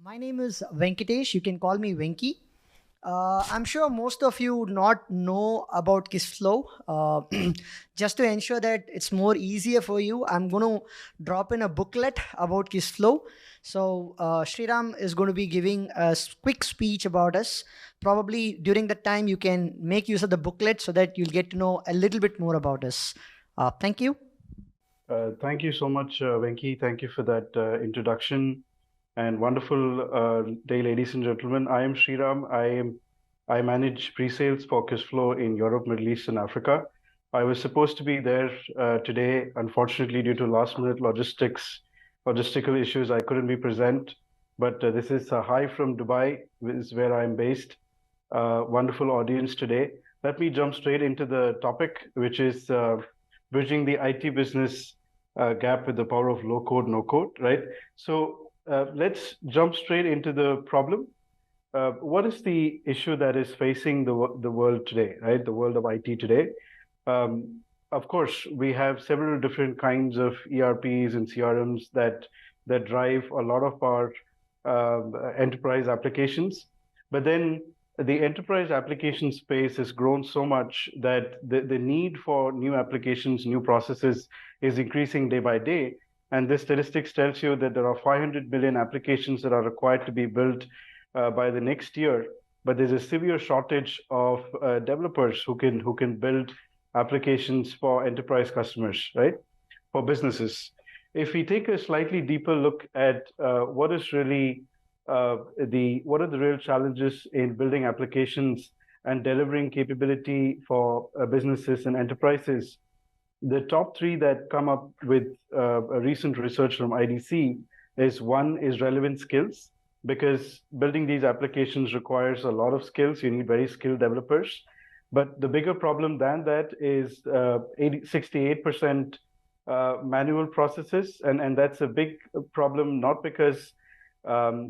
My name is Venkatesh. You can call me Venki. I'm sure most of you would not know about Kissflow. Just to ensure that it's more easier for you, I'm going to drop in a booklet about Kissflow. So Sriram is going to be giving a quick speech about us. Probably during that time, you can make use of the booklet so that you'll get to know a little bit more about us. Thank you. Thank you so much, Venki. Thank you for that introduction and wonderful day, ladies and gentlemen. I am Sriram. I manage pre-sales for Kissflow in Europe, Middle East, and Africa. I was supposed to be there today. Unfortunately, due to last-minute logistical issues, I couldn't be present. But this is hi from Dubai, is where I'm based. Wonderful audience today. Let me jump straight into the topic, which is bridging the IT business gap with the power of low code, no code, right? So let's jump straight into the problem. What is the issue that is facing the world today, right? The world of IT today. Of course, we have several different kinds of ERPs and CRMs that drive a lot of our enterprise applications. But then the enterprise application space has grown so much that the need for new applications, new processes is increasing day by day. And this statistics tells you that there are 500 million applications that are required to be built by the next year. But there's a severe shortage of developers who can build applications for enterprise customers, right? For businesses. If we take a slightly deeper look at what is really what are the real challenges in building applications and delivering capability for businesses and enterprises, the top three that come up with a recent research from IDC is one is relevant skills, because building these applications requires a lot of skills. You need very skilled developers. But the bigger problem than that is 68% manual processes. And that's a big problem, not because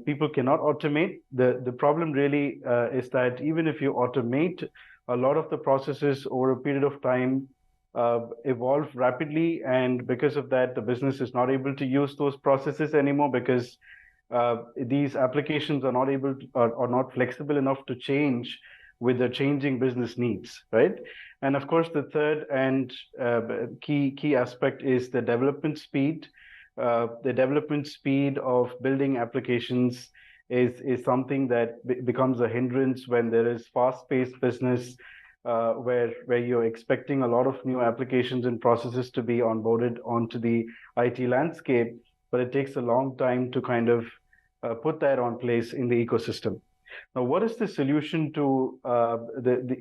people cannot automate. The problem really is that even if you automate, a lot of the processes over a period of time evolve rapidly, and because of that, the business is not able to use those processes anymore, because these applications are not able to, are not flexible enough to change with the changing business needs, right? And of course, the third and key aspect is the development speed. The development speed of building applications is something that becomes a hindrance when there is fast-paced business where you're expecting a lot of new applications and processes to be onboarded onto the IT landscape, but it takes a long time to kind of put that on place in the ecosystem. Now, what is the solution to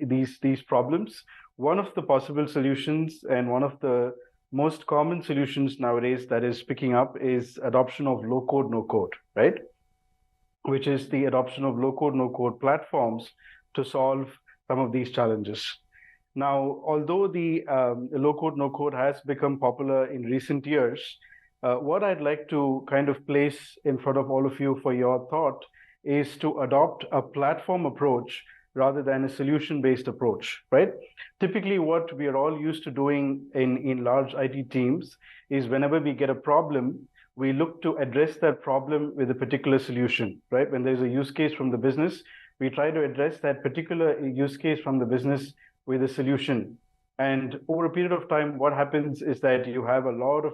these problems? One of the possible solutions, and one of the most common solutions nowadays that is picking up, is adoption of low code, no code, right? Which is the adoption of low code, no code platforms to solve some of these challenges. Now, although the low code, no code has become popular in recent years, what I'd like to kind of place in front of all of you for your thought is to adopt a platform approach rather than a solution-based approach, right? Typically, what we are all used to doing in large IT teams is whenever we get a problem, we look to address that problem with a particular solution, right? When there's a use case from the business, we try to address that particular use case from the business with a solution. And over a period of time, what happens is that you have a lot of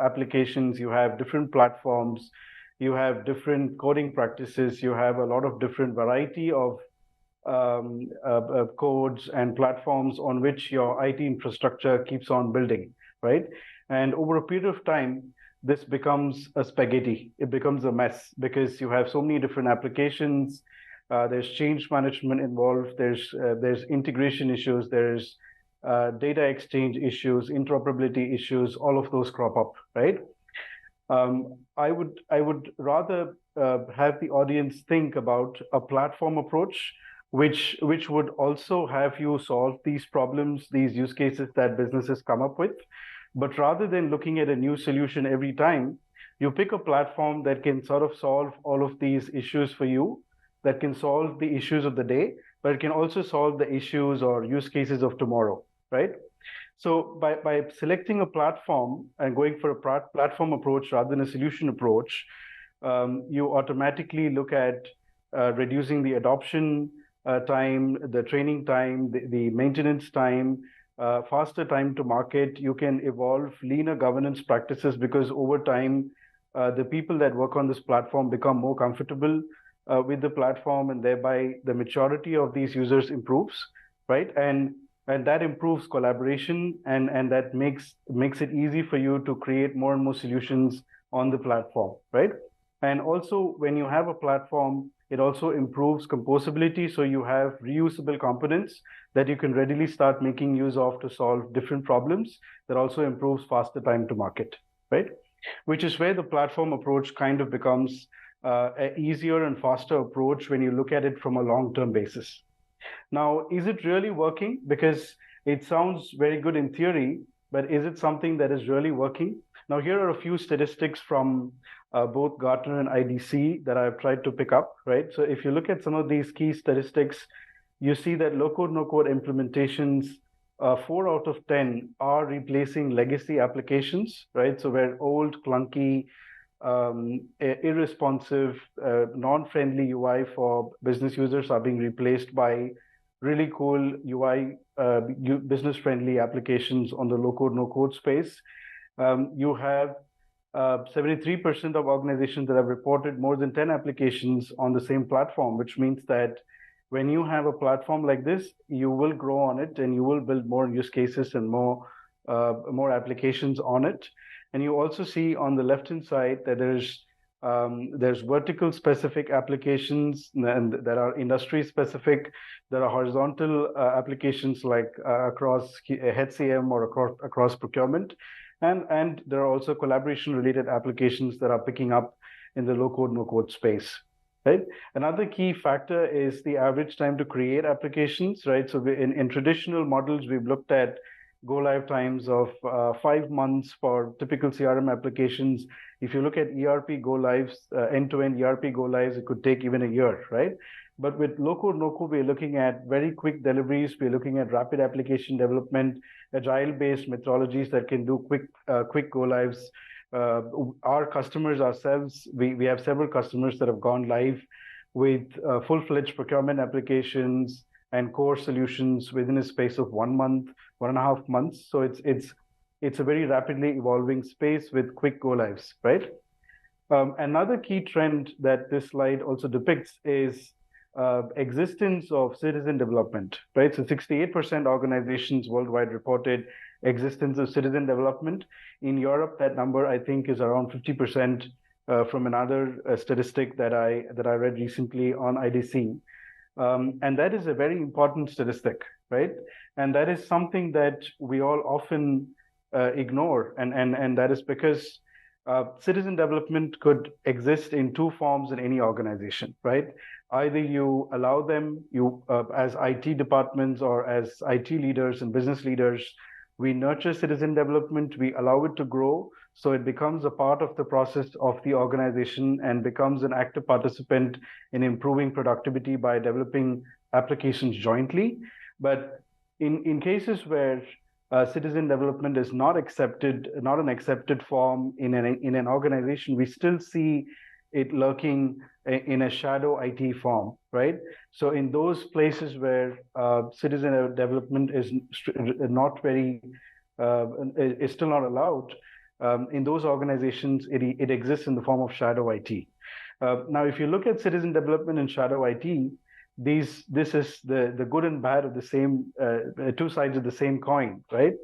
applications, you have different platforms, you have different coding practices, you have a lot of different variety of codes and platforms on which your IT infrastructure keeps on building, right? And over a period of time, this becomes a spaghetti. It becomes a mess because you have so many different applications. There's change management involved. There's integration issues. There's data exchange issues, interoperability issues. All of those crop up, right? I would rather have the audience think about a platform approach, which would also have you solve these problems, these use cases that businesses come up with. But rather than looking at a new solution every time, you pick a platform that can sort of solve all of these issues for you, that can solve the issues of the day, but it can also solve the issues or use cases of tomorrow, right? So by selecting a platform and going for a platform approach rather than a solution approach, you automatically look at reducing the adoption time, the training time, the maintenance time, faster time to market. You can evolve leaner governance practices because over time, the people that work on this platform become more comfortable with the platform, and thereby the maturity of these users improves, right? And that improves collaboration, and that makes it easy for you to create more and more solutions on the platform, right? And also, when you have a platform, it also improves composability. So you have reusable components that you can readily start making use of to solve different problems. That also improves faster time to market, right? Which is where the platform approach kind of becomes an easier and faster approach when you look at it from a long-term basis. Now, is it really working? Because it sounds very good in theory, but is it something that is really working? Now, here are a few statistics from both Gartner and IDC that I've tried to pick up, right? So if you look at some of these key statistics, you see that low-code, no-code implementations, 4 out of 10 are replacing legacy applications, right? So where old, clunky, irresponsive, non-friendly UI for business users are being replaced by really cool UI, business-friendly applications on the low-code, no-code space. You have 73% of organizations that have reported more than 10 applications on the same platform, which means that when you have a platform like this, you will grow on it and you will build more use cases and more applications on it. And you also see on the left-hand side that there's vertical specific applications and that are industry specific. There are horizontal applications like across HCM or across procurement. And there are also collaboration related applications that are picking up in the low code, no code space. Right. Another key factor is the average time to create applications, right? So in traditional models, we've looked at go live times of 5 months for typical CRM applications. If you look at ERP go lives, end-to-end ERP go lives, it could take even a year, right? But with low-code, no-code, we're looking at very quick deliveries. We're looking at rapid application development, agile-based methodologies that can do quick go lives. Our customers ourselves, we have several customers that have gone live with full-fledged procurement applications and core solutions within a space of 1 month, 1.5 months. So it's a very rapidly evolving space with quick go lives, right? Another key trend that this slide also depicts is existence of citizen development, right? So 68% organizations worldwide reported existence of citizen development. In Europe, that number I think is around 50% from another statistic that I read recently on IDC. And that is a very important statistic, right? And that is something that we all often ignore, and that is because citizen development could exist in two forms in any organization, right? Either you allow them, as IT departments or as IT leaders and business leaders, we nurture citizen development, we allow it to grow, so it becomes a part of the process of the organization and becomes an active participant in improving productivity by developing applications jointly. But in cases where citizen development is not an accepted form in an organization, we still see it lurking in a shadow IT form, right? So in those places where citizen development is still not allowed, in those organizations, it exists in the form of shadow IT. Now, if you look at citizen development and shadow IT, this is the good and bad of the same, two sides of the same coin, right?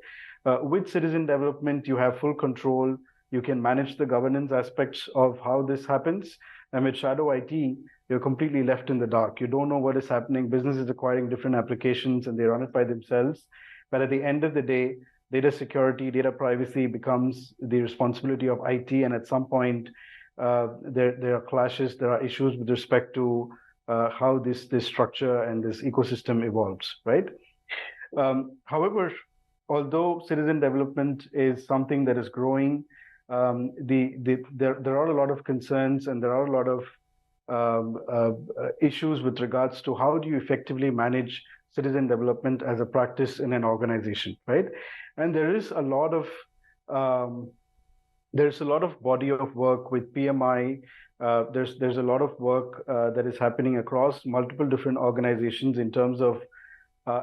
With citizen development, you have full control. You can manage the governance aspects of how this happens. And with shadow IT, you're completely left in the dark. You don't know what is happening. Business is acquiring different applications and they run it by themselves. But at the end of the day, data security, data privacy becomes the responsibility of IT. And at some point, there are clashes, there are issues with respect to how this structure and this ecosystem evolves, right? However, although citizen development is something that is growing, there are a lot of concerns and there are a lot of issues with regards to how do you effectively manage citizen development as a practice in an organization, right? And there's a lot of body of work with PMI, there's a lot of work that is happening across multiple different organizations in terms of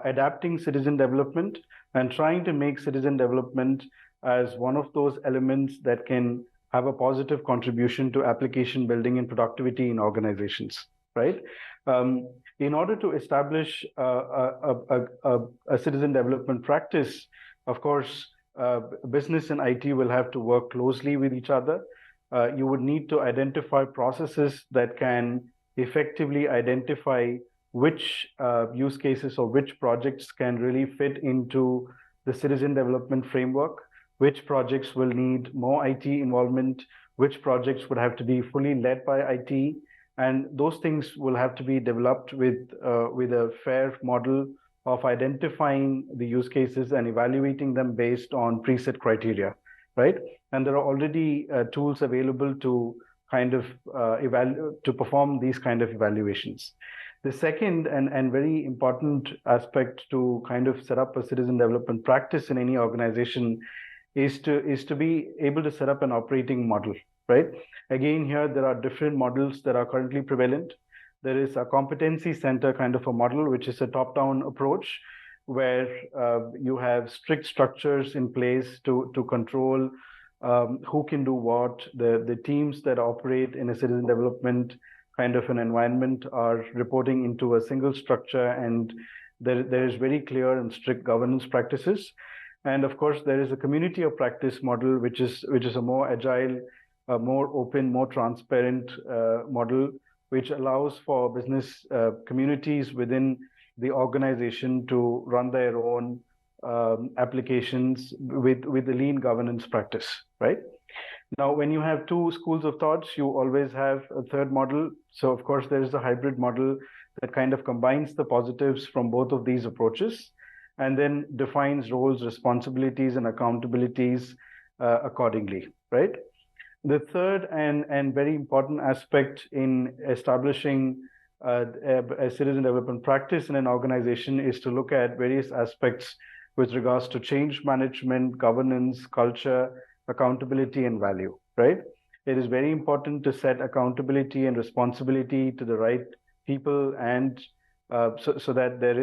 adapting citizen development and trying to make citizen development as one of those elements that can have a positive contribution to application building and productivity in organizations, right? In order to establish a citizen development practice, of course, business and IT will have to work closely with each other. You would need to identify processes that can effectively identify which use cases or which projects can really fit into the citizen development framework, which projects will need more IT involvement, which projects would have to be fully led by IT, and those things will have to be developed with a fair model of identifying the use cases and evaluating them based on preset criteria, right? And there are already tools available to kind of to perform these kind of evaluations. The second and very important aspect to kind of set up a citizen development practice in any organization is to be able to set up an operating model, right? Again, here there are different models that are currently prevalent. There is a competency center kind of a model, which is a top-down approach, where you have strict structures in place to control who can do what. The teams that operate in a citizen development kind of an environment are reporting into a single structure, and there is very clear and strict governance practices. And of course, there is a community of practice model, which is a more agile, more open, more transparent model, which allows for business communities within the organization to run their own applications with the lean governance practice, right? Now, when you have two schools of thoughts, you always have a third model. So, of course, there is a hybrid model that kind of combines the positives from both of these approaches and then defines roles, responsibilities, and accountabilities accordingly, right? The third and very important aspect in establishing a citizen development practice in an organization is to look at various aspects with regards to change management, governance, culture, accountability, and value, right? It is very important to set accountability and responsibility to the right people, and so that there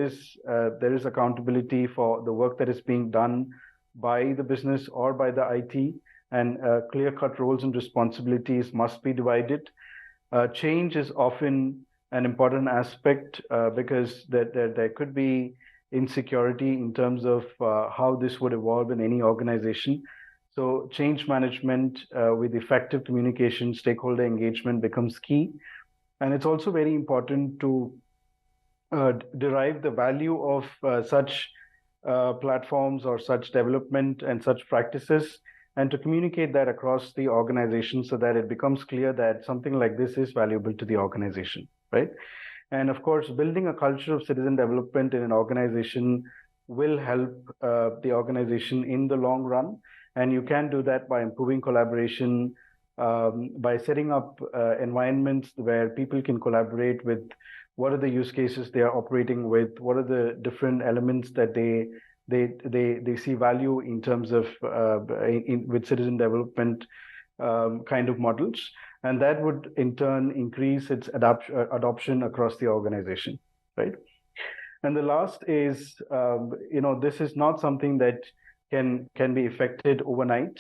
is accountability for the work that is being done by the business or by the IT, and clear-cut roles and responsibilities must be divided. Change is often an important aspect because there could be insecurity in terms of how this would evolve in any organization. So change management with effective communication, stakeholder engagement becomes key. And it's also very important to derive the value of such platforms or such development and such practices, and to communicate that across the organization so that it becomes clear that something like this is valuable to the organization, right? And of course, building a culture of citizen development in an organization will help the organization in the long run. And you can do that by improving collaboration, by setting up environments where people can collaborate with what are the use cases they are operating with, what are the different elements that they see value in terms of with citizen development kind of models, and that would in turn increase its adoption across the organization, right? And the last is, this is not something that can be effected overnight.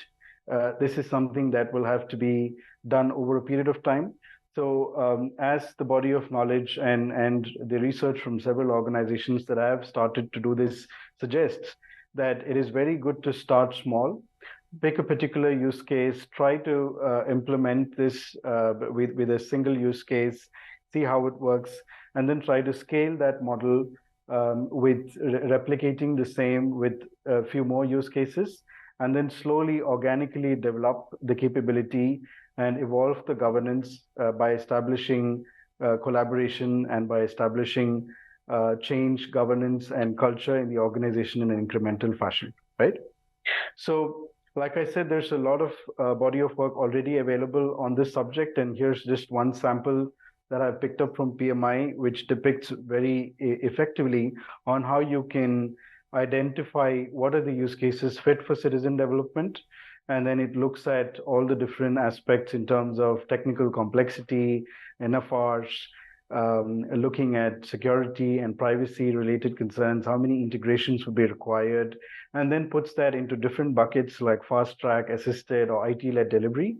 This is something that will have to be done over a period of time. So as the body of knowledge and the research from several organizations that have started to do this suggests, that it is very good to start small, pick a particular use case, try to implement this with a single use case, see how it works, and then try to scale that model with replicating the same with a few more use cases, and then slowly, organically develop the capability and evolve the governance by establishing collaboration and by establishing change, governance, and culture in the organization in an incremental fashion, right? So, like I said, there's a lot of body of work already available on this subject, and here's just one sample that I picked up from PMI, which depicts very effectively on how you can identify what are the use cases fit for citizen development, and then it looks at all the different aspects in terms of technical complexity, NFRs, looking at security and privacy related concerns, how many integrations would be required, and then puts that into different buckets like fast track, assisted, or IT-led delivery,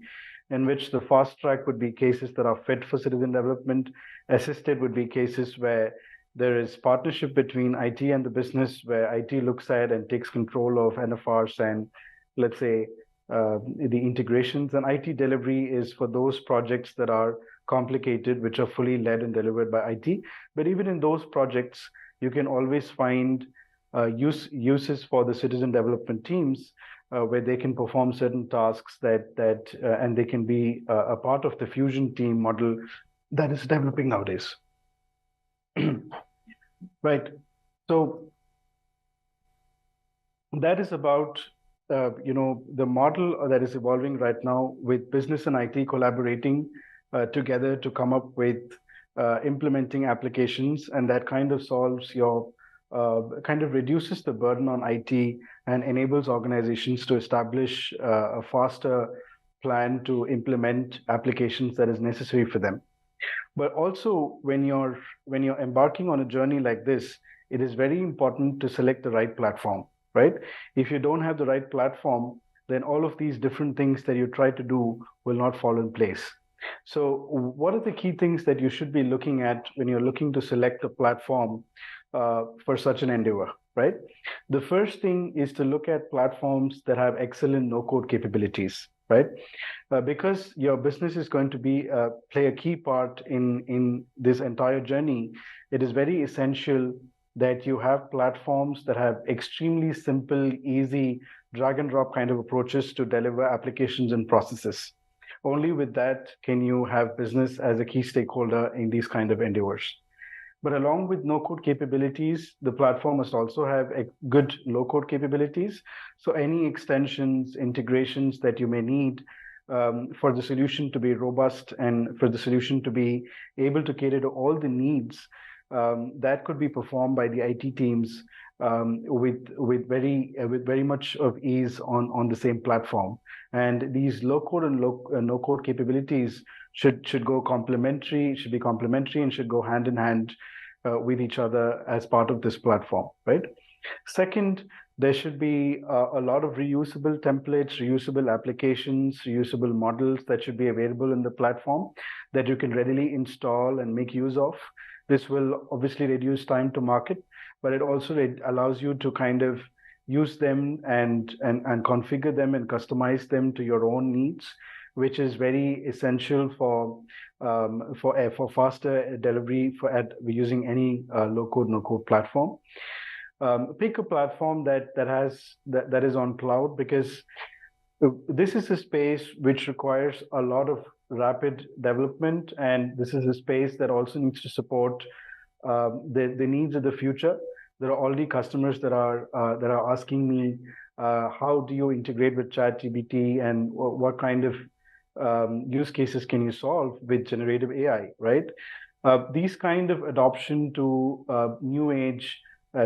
in which the fast track would be cases that are fit for citizen development. Assisted would be cases where there is partnership between IT and the business, where IT looks at and takes control of NFRs and, let's say, the integrations. And IT delivery is for those projects that are complicated, which are fully led and delivered by IT. But even in those projects, you can always find uses for the citizen development teams where they can perform certain tasks and they can be a part of the fusion team model that is developing nowadays. Right. So that is about the model that is evolving right now, with business and IT collaborating together to come up with implementing applications, and that kind of solves your kind of reduces the burden on IT and enables organizations to establish a faster plan to implement applications that is necessary for them. But also, when you're embarking on a journey like this, it is very important to select the right platform, right? If you don't have the right platform, then all of these different things that you try to do will not fall in place. So what are the key things that you should be looking at when you're looking to select a platform for such an endeavor, right? The first thing is to look at platforms that have excellent no-code capabilities, right? Because your business is going to be play a key part in this entire journey, it is very essential that you have platforms that have extremely simple, easy, drag and drop kind of approaches to deliver applications and processes. Only with that can you have business as a key stakeholder in these kind of endeavors. But along with no-code capabilities, the platform must also have good low-code capabilities. So any extensions, integrations that you may need for the solution to be robust and for the solution to be able to cater to all the needs, that could be performed by the IT teams with very much of ease on the same platform. And these low-code and no-code capabilities should be complementary and should go hand in hand with each other as part of this platform, right? Second, there should be a lot of reusable templates, reusable applications, reusable models that should be available in the platform that you can readily install and make use of. This will obviously reduce time to market, but it also allows you to kind of use them and configure them and customize them to your own needs, which is very essential for faster delivery using any low-code, no-code platform. Pick a platform that is on cloud, because this is a space which requires a lot of rapid development, and this is a space that also needs to support the needs of the future. There are already customers that are asking me, how do you integrate with ChatGPT, and what kind of use cases can you solve with generative AI, right? These kind of adoption to new age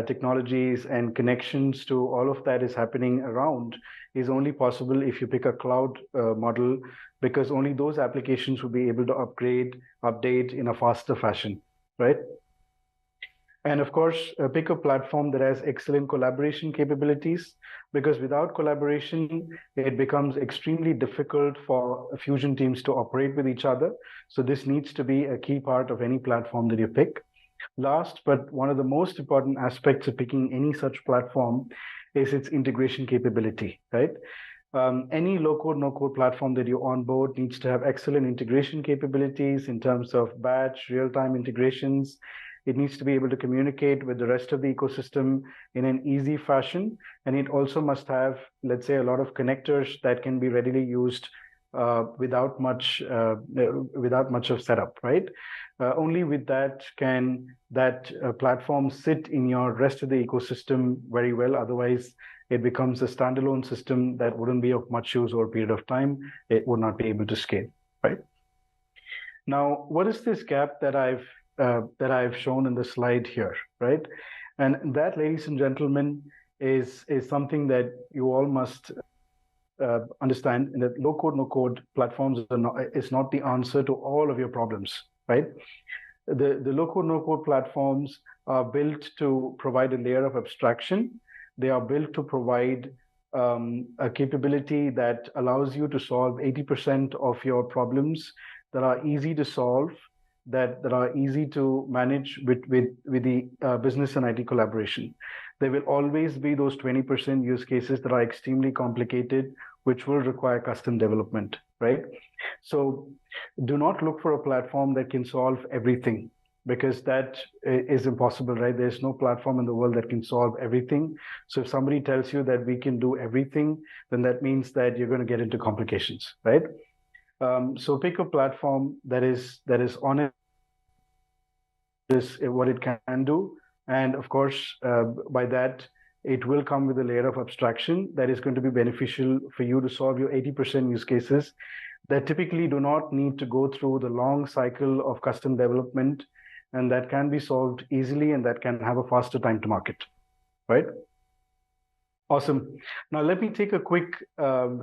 technologies and connections to all of that is happening around is only possible if you pick a cloud model, because only those applications will be able to update in a faster fashion, right? And of course, pick a platform that has excellent collaboration capabilities, because without collaboration, it becomes extremely difficult for fusion teams to operate with each other. So this needs to be a key part of any platform that you pick. Last, but one of the most important aspects of picking any such platform is its integration capability, right? Any low-code, no-code platform that you onboard needs to have excellent integration capabilities in terms of batch, real-time integrations. It needs to be able to communicate with the rest of the ecosystem in an easy fashion. And it also must have, let's say, a lot of connectors that can be readily used without much of setup, right? Only with that can that platform sit in your rest of the ecosystem very well. Otherwise, it becomes a standalone system that wouldn't be of much use over a period of time. It would not be able to scale, right? Now, what is this gap that I've shown in the slide here, right? And that, ladies and gentlemen, is something that you all must understand that low code, no code platforms is not the answer to all of your problems, right? The low code, no code platforms are built to provide a layer of abstraction. They are built to provide a capability that allows you to solve 80% of your problems that are easy to solve, that are easy to manage with the business and IT collaboration. There will always be those 20% use cases that are extremely complicated, which will require custom development, right? So do not look for a platform that can solve everything, because that is impossible, right? There's no platform in the world that can solve everything. So if somebody tells you that we can do everything, then that means that you're going to get into complications, right? So pick a platform that is honest, what it can do. And of course, by that, it will come with a layer of abstraction that is going to be beneficial for you to solve your 80% use cases that typically do not need to go through the long cycle of custom development, and that can be solved easily, and that can have a faster time to market, right? Awesome. Now let me take a quick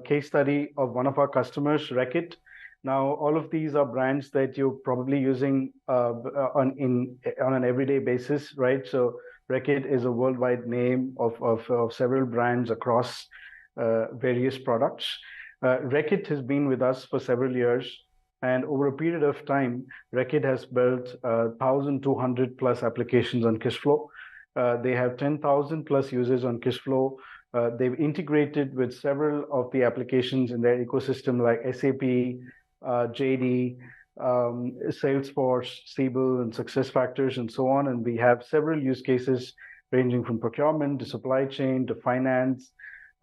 case study of one of our customers, Reckitt. Now, all of these are brands that you're probably using on an everyday basis, right? So Reckitt is a worldwide name of several brands across various products. Reckitt has been with us for several years, and over a period of time, Reckitt has built 1,200 plus applications on Kissflow. They have 10,000 plus users on Kissflow. They've integrated with several of the applications in their ecosystem like SAP, JD, Salesforce, Siebel, and SuccessFactors, and so on. And we have several use cases ranging from procurement to supply chain to finance,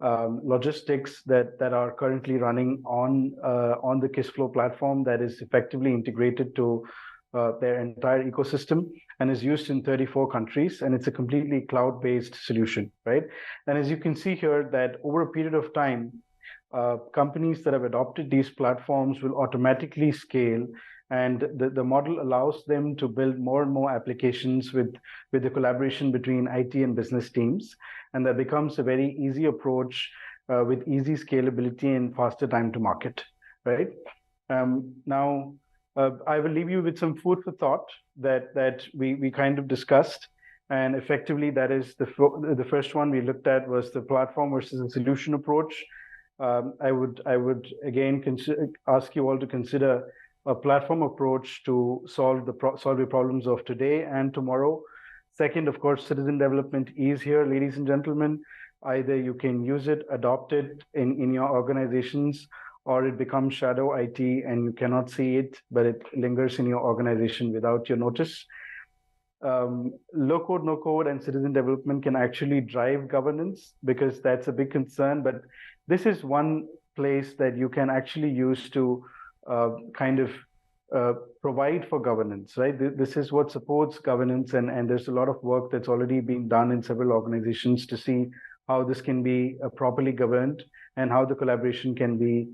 logistics that are currently running on the Kissflow platform that is effectively integrated to their entire ecosystem and is used in 34 countries. And it's a completely cloud-based solution, right? And as you can see here, that over a period of time, companies that have adopted these platforms will automatically scale, and the model allows them to build more and more applications with the collaboration between IT and business teams, and that becomes a very easy approach with easy scalability and faster time to market, right? Now, I will leave you with some food for thought that we kind of discussed, and effectively that is the first one we looked at was the platform versus the solution approach. I would again ask you all to consider a platform approach to solve your problems of today and tomorrow. Second, of course, citizen development is here, ladies and gentlemen. Either you can use it, adopt it in your organizations, or it becomes shadow IT and you cannot see it, but it lingers in your organization without your notice. Low code, no code, and citizen development can actually drive governance, because that's a big concern. But this is one place that you can actually use to kind of provide for governance, right? This is what supports governance, and there's a lot of work that's already being done in several organizations to see how this can be properly governed and how the collaboration can be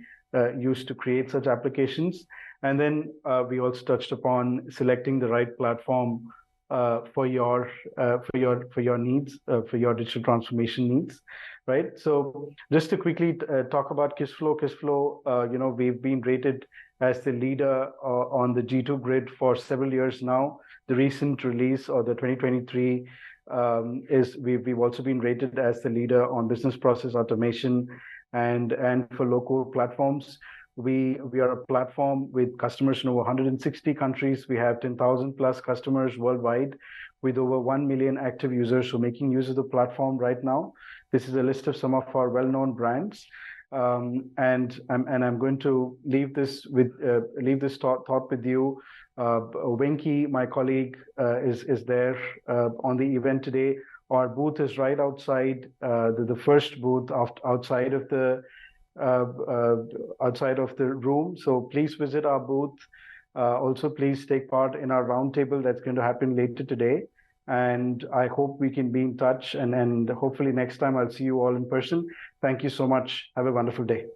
used to create such applications. And then we also touched upon selecting the right platform for your needs, for your digital transformation needs, right? So just to quickly talk about Kissflow. Kissflow, we've been rated as the leader on the G2 grid for several years now. The recent release, or the 2023, we've also been rated as the leader on business process automation and for low-code platforms. We are a platform with customers in over 160 countries. We have 10,000 plus customers worldwide with over 1 million active users who are making use of the platform right now. This is a list of some of our well-known brands. And I'm going to leave this thought with you. Venki, my colleague, is there on the event today. Our booth is right outside, the first booth outside of the room. So please visit our booth. Also, please take part in our roundtable that's going to happen later today. And I hope we can be in touch, and hopefully next time I'll see you all in person. Thank you so much. Have a wonderful day.